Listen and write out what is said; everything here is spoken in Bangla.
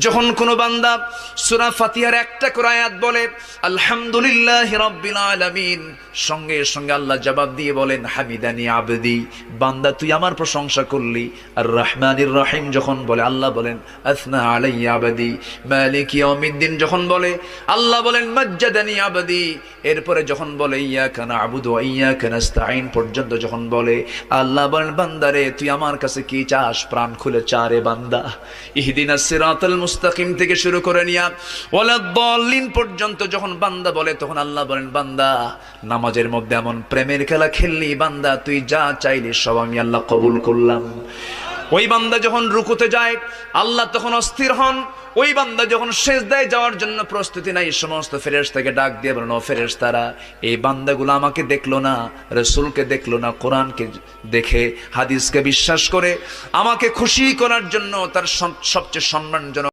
যখন কোনো বান্দা সূরা ফাতিহার একটা করে আয়াত বলে আলহামদুলিল্লাহি রাব্বিল আলামিন, সঙ্গে সঙ্গে আল্লাহ জবাব দিয়ে বলেন হামিদানি আবদি, বান্দা তুই আমার প্রশংসা করলি। আর রহমানির রহিম যখন বলে আল্লাহ বলেন আসনা আলাইয়া আবদি। মালিক ইয়াউমিদ্দিন যখন বলে আল্লাহ বলেন মাজ্জাদানি আবদি। এরপরে যখন বলে ইয়াকা না'বুদু ওয়া ইয়াকা নাস্তাঈন পর্যন্ত যখন বলে আল্লাহ বলেন বান্দারে তুই আমার কাছে কি চাস, প্রাণ খুলে চা রে বান্দা। ইহদিনাস সিরাতাল মুস্তাকিম থেকে শুরু করে নিয়া ওয়ালাদ-দাল্লিন পর্যন্ত যখন বান্দা বলে তখন আল্লাহ বলেন বান্দা নামাজের মধ্যে এমন প্রেমের খেলা খেললি বান্দা, তুই যা চাইলি সব আমি আল্লাহ কবুল করলাম। ওই বান্দা যখন রুকুতে যায় আল্লাহ তখন অস্থির হন। ওই বান্দা যখন সিজদায় যাওয়ার জন্য প্রস্তুতি নাই, সমস্ত ফেরেশতাকে ডাক দিয়ে বলেন ও ফেরেশতারা, এই বান্দাগুলো আমাকে দেখলো না, রাসূলকে দেখলো না, কোরআনকে দেখে হাদিসকে বিশ্বাস করে আমাকে খুশি করার জন্য তার সবচেয়ে সম্মানজনক